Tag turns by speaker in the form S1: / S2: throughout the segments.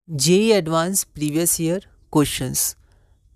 S1: JEE advance previous year questions.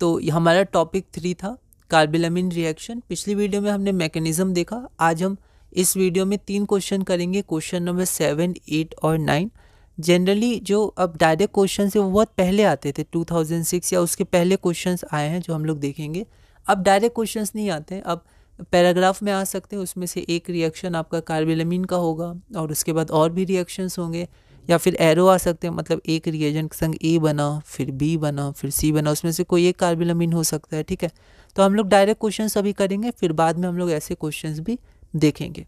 S1: तो ये हमारा टॉपिक 3 था, कार्बिलमिन रिएक्शन। पिछली वीडियो में हमने मैकेनिज्म देखा। आज हम इस वीडियो में 3 क्वेश्चन करेंगे, क्वेश्चन नंबर 7, 8 और 9। जनरली जो अब डायरेक्ट क्वेश्चन है वो बहुत पहले आते थे, 2006 या उसके पहले क्वेश्चंस आए हैं जो हम लोग देखेंगे। अब डायरेक्ट क्वेश्चंस नहीं आते हैं, अब पैराग्राफ में आ सकते हैं। उसमें से एक रिएक्शन आपका कार्बिलमिन का होगा और उसके बाद और भी रिएक्शंस होंगे, या फिर एरो आ सकते हैं, मतलब एक रिएजेंट के संग ए बना, फिर बी बना, फिर सी बना, उसमें से कोई एक कार्बिलमिन हो सकता है। ठीक है, तो हम लोग डायरेक्ट क्वेश्चंस अभी करेंगे, फिर बाद में हम लोग ऐसे क्वेश्चंस भी देखेंगे।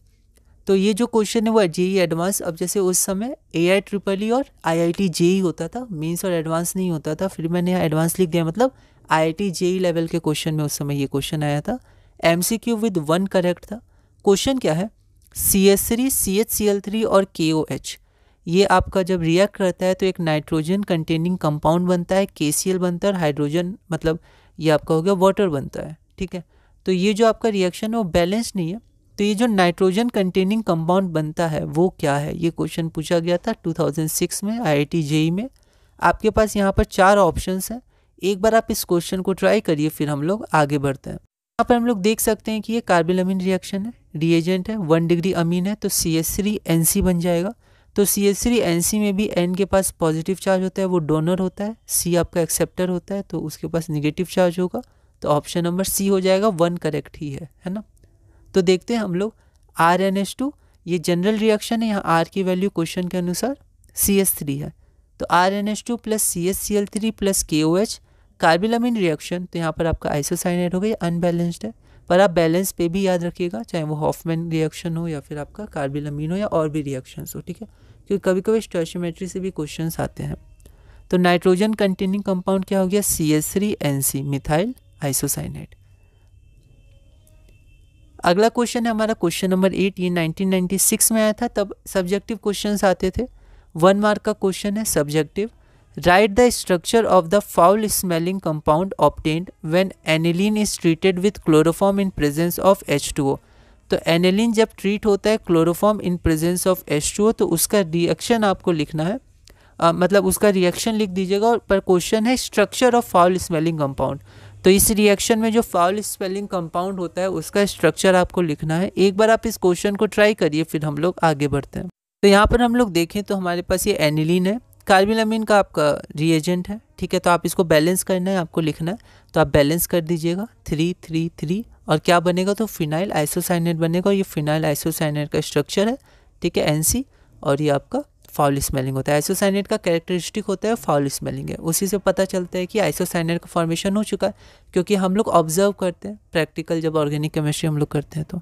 S1: तो ये जो क्वेश्चन है वो जेई एडवांस। अब जैसे उस समय AIEEE और IIT जेई होता था, मेंस और एडवांस नहीं होता था, फिर मैंने यहाँ एडवांस लिख दिया, मतलब IIT जेई लेवल के क्वेश्चन में उस समय ये क्वेश्चन आया था। MCQ विद 1 करेक्ट था। क्वेश्चन क्या है, CH3 CHCl3 और KOH ये आपका जब रिएक्ट करता है तो एक नाइट्रोजन कंटेनिंग कंपाउंड बनता है, KCl बनता है, और हाइड्रोजन मतलब ये आपका हो गया वाटर बनता है। ठीक है, तो ये जो आपका रिएक्शन है वो बैलेंस नहीं है। तो ये जो नाइट्रोजन कंटेनिंग कंपाउंड बनता है वो क्या है, ये क्वेश्चन पूछा गया था 2006 में IIT जेई में। आपके पास यहाँ पर 4 ऑप्शंस हैं। एक बार आप इस क्वेश्चन को ट्राई करिए, फिर हम लोग आगे बढ़ते हैं। यहाँ पर हम लोग देख सकते हैं कि ये कार्बिलमिन रिएक्शन है, रिएजेंट है, 1 डिग्री अमीन है, तो CH3NC बन जाएगा। तो CH3NC में भी N के पास पॉजिटिव चार्ज होता है, वो डोनर होता है, C आपका एक्सेप्टर होता है, तो उसके पास निगेटिव चार्ज होगा। तो ऑप्शन नंबर C हो जाएगा, 1 करेक्ट ही है ना। तो देखते हैं हम लोग RNH2, ये जनरल रिएक्शन है, यहाँ R की वैल्यू क्वेश्चन के अनुसार CH3 है, तो RNH2 plus CHCl3 plus KOH carbylamine reaction. तो यहाँ पर आपका आइसोसाइनेट हो गया, अनबैलेंस्ड है, पर आप बैलेंस पे भी याद रखिएगा, चाहे वो हॉफमैन रिएक्शन हो या फिर आपका कार्बिलमिन हो या और भी रिएक्शंस हो। ठीक है, क्योंकि कभी कभी स्टोइचियोमेट्री से भी क्वेश्चंस आते हैं। तो नाइट्रोजन कंटेनिंग कंपाउंड क्या हो गया, CH3NC मिथाइल आइसोसाइनेट। अगला क्वेश्चन है हमारा क्वेश्चन नंबर 8। ये 1996 में आया था, तब सब्जेक्टिव क्वेश्चंस आते थे। 1 मार्क का क्वेश्चन है, subjective. Right the structure of the foul smelling compound obtained when aniline is treated with chloroform in presence of H2O। तो एनिलीन जब ट्रीट होता है chloroform in presence of H2O, तो उसका रिएक्शन आपको लिखना है, मतलब उसका रिएक्शन लिख दीजिएगा। और पर क्वेश्चन है structure of foul smelling compound, तो इस रिएक्शन में जो फाउल स्मेलिंग कंपाउंड होता है उसका स्ट्रक्चर आपको लिखना है। एक बार आप इस क्वेश्चन को ट्राई करिए, फिर हम लोग आगे बढ़ते हैं। तो यहाँ पर हम लोग देखें तो हमारे पास ये एनिलीन है, कार्बिलमिन का आपका रिएजेंट है। ठीक है, तो आप इसको बैलेंस करना है, आपको लिखना है, तो आप बैलेंस कर दीजिएगा 3 3 3, और क्या बनेगा, तो फिनाइल आइसोसाइनेट बनेगा। और ये फिनाइल आइसोसाइनेट का स्ट्रक्चर है, ठीक है, NC, और ये आपका फाउल स्मेलिंग होता है। आइसोसाइनेट का कैरेक्टरिस्टिक होता है फाउल स्मेलिंग है, उसी से पता चलता है कि आइसोसाइनेट का फॉर्मेशन हो चुका है, क्योंकि हम लोग ऑब्जर्व करते हैं प्रैक्टिकल, जब ऑर्गेनिक केमिस्ट्री हम लोग करते हैं। तो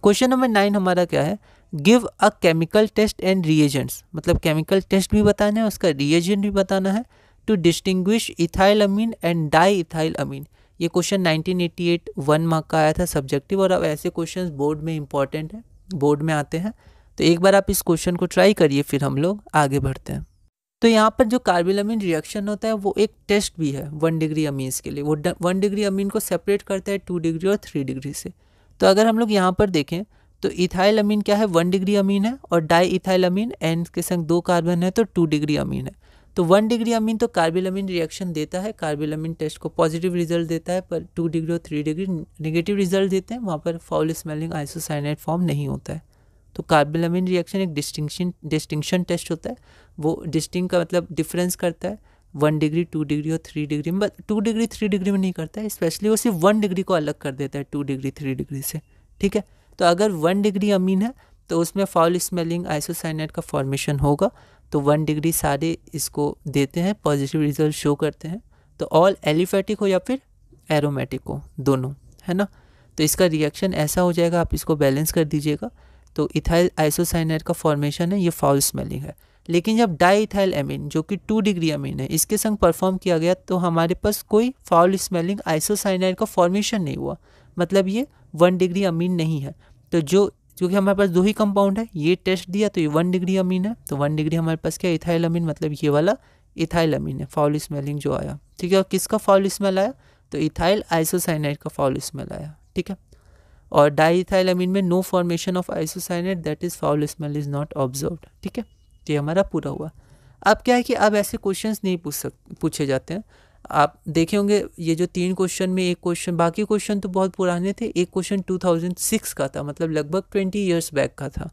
S1: क्वेश्चन नंबर 9 हमारा क्या है, give a chemical test and reagents, मतलब केमिकल टेस्ट भी बताना है, उसका रिएजेंट भी बताना है, to distinguish ethylamine and diethylamine. ये क्वेश्चन 1988 1 मार्क का आया था सब्जेक्टिव, और अब ऐसे क्वेश्चन बोर्ड में इंपॉर्टेंट है, बोर्ड में आते हैं। तो एक बार आप इस क्वेश्चन को ट्राई करिए, फिर हम लोग आगे बढ़ते हैं। तो यहाँ पर जो कार्बिलमिन रिएक्शन होता है वो एक टेस्ट भी है 1 डिग्री अमीन्स के लिए। वो 1 डिग्री अमीन को सेपरेट करता है 2 डिग्री और 3 डिग्री से। तो अगर हम लोग यहाँ पर देखें तो इथाइल अमीन क्या है, 1 डिग्री अमीन है, और डाई इथाइल अमीन N के संग 2 कार्बन है, तो 2 डिग्री अमीन है। तो 1 डिग्री अमीन तो कार्बिलमिन रिएक्शन देता है, कार्बिलमिन टेस्ट को पॉजिटिव रिजल्ट देता है, पर 2 डिग्री और 3 डिग्री नेगेटिव रिजल्ट देते हैं, वहाँ पर फाउल स्मेलिंग आइसोसाइनेट फॉर्म नहीं होता है। तो कार्बिलमिन रिएक्शन एक डिस्टिंक्शन टेस्ट होता है, वो डिस्टिंग का मतलब डिफरेंस करता है 1 डिग्री 2 डिग्री और 3 डिग्री में, 2 डिग्री 3 डिग्री में नहीं करता है, स्पेशली वो सिर्फ 1 डिग्री को अलग कर देता है 2 डिग्री 3 डिग्री से। ठीक है, तो अगर 1 डिग्री अमीन है तो उसमें फाउल स्मेलिंग आइसोसाइनेट का फॉर्मेशन होगा, तो 1 डिग्री सारे इसको देते हैं, पॉजिटिव रिजल्ट शो करते हैं। तो ऑल एलिफेटिक हो या फिर एरोमेटिक हो, दोनों, है ना। तो इसका रिएक्शन ऐसा हो जाएगा, आप इसको बैलेंस कर दीजिएगा। तो इथाइल आइसोसाइनेट का फॉर्मेशन है, ये फाउल स्मेलिंग है। लेकिन जब डाई इथाइल अमीन जो कि 2 डिग्री अमीन है, इसके संग परफॉर्म किया गया, तो हमारे पास कोई फाउल स्मेलिंग आइसोसाइनेट का फॉर्मेशन नहीं हुआ, मतलब ये 1 डिग्री अमीन नहीं है। तो क्योंकि हमारे पास 2 ही कंपाउंड है, ये टेस्ट दिया तो ये 1 डिग्री अमीन है, तो 1 डिग्री हमारे पास क्या, इथाइल अमीन, मतलब ये वाला इथाइल अमीन है, फाउल स्मेलिंग जो आया। ठीक है, और किसका फाउल स्मेल आया, तो इथाइल आइसोसाइनेट का फाउल स्मेल आया। ठीक है, और डाईइथाइल अमीन में no formation of isocyanate, that is foul smell is not observed. ठीक है, तो ये हमारा पूरा हुआ। अब क्या है कि अब ऐसे क्वेश्चंस नहीं पूछे जाते हैं। आप देखे होंगे ये जो 3 क्वेश्चन में एक क्वेश्चन, बाकी क्वेश्चन तो बहुत पुराने थे, एक क्वेश्चन 2006 का था, मतलब लगभग 20 ईयर्स बैक का था।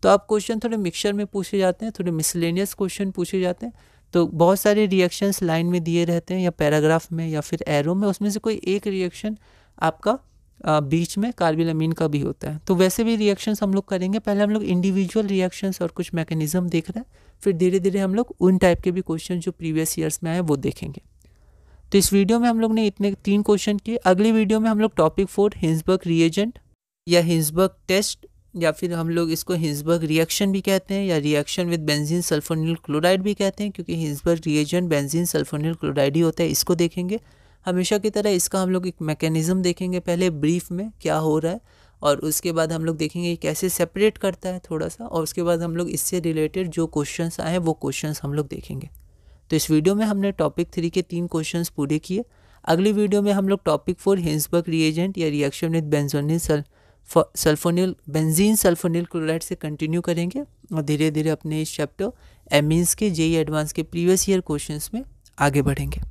S1: तो अब क्वेश्चन थोड़े मिक्सचर में पूछे जाते हैं, थोड़े मिसलेनियस क्वेश्चन पूछे जाते हैं। तो बहुत सारे रिएक्शंस लाइन में दिए रहते हैं या पैराग्राफ में या फिर एरो में, उसमें से कोई एक रिएक्शन आपका बीच में कार्बिलमीन का भी होता है। तो वैसे भी रिएक्शंस हम लोग करेंगे। पहले हम लोग इंडिविजुअल रिएक्शंस और कुछ मैकेनिज्म देख रहे हैं, फिर धीरे धीरे हम लोग उन टाइप के भी क्वेश्चन जो प्रीवियस ईयर्स में आए वो देखेंगे। तो इस वीडियो में हम लोग ने इतने 3 क्वेश्चन किए। अगली वीडियो में हम लोग टॉपिक 4 हिंसबर्ग रिएजेंट या हिंसबर्ग टेस्ट, या फिर हम लोग इसको हिंसबर्ग रिएक्शन भी कहते हैं या reaction with benzene sulphonyl chloride भी कहते हैं, क्योंकि Hinsberg reagent benzene sulphonyl chloride ही होता है। इसको देखेंगे। हमेशा की तरह इसका हम लोग एक मैकेनिज्म देखेंगे पहले ब्रीफ में क्या हो रहा है, और उसके बाद हम लोग देखेंगे कैसे सेपरेट करता है थोड़ा सा, और उसके बाद हम लोग इससे रिलेटेड जो क्वेश्चंस आए वो क्वेश्चंस हम लोग देखेंगे। तो इस वीडियो में हमने टॉपिक 3 के 3 क्वेश्चंस पूरे किए। अगली वीडियो में हम लोग टॉपिक 4 हिंसबर्ग रिएजेंट या reaction with benzene sulphonyl chloride से कंटिन्यू करेंगे, और धीरे धीरे अपने इस चैप्टर एमीन्स के जेईई एडवांस के प्रीवियस ईयर क्वेश्चंस में आगे बढ़ेंगे।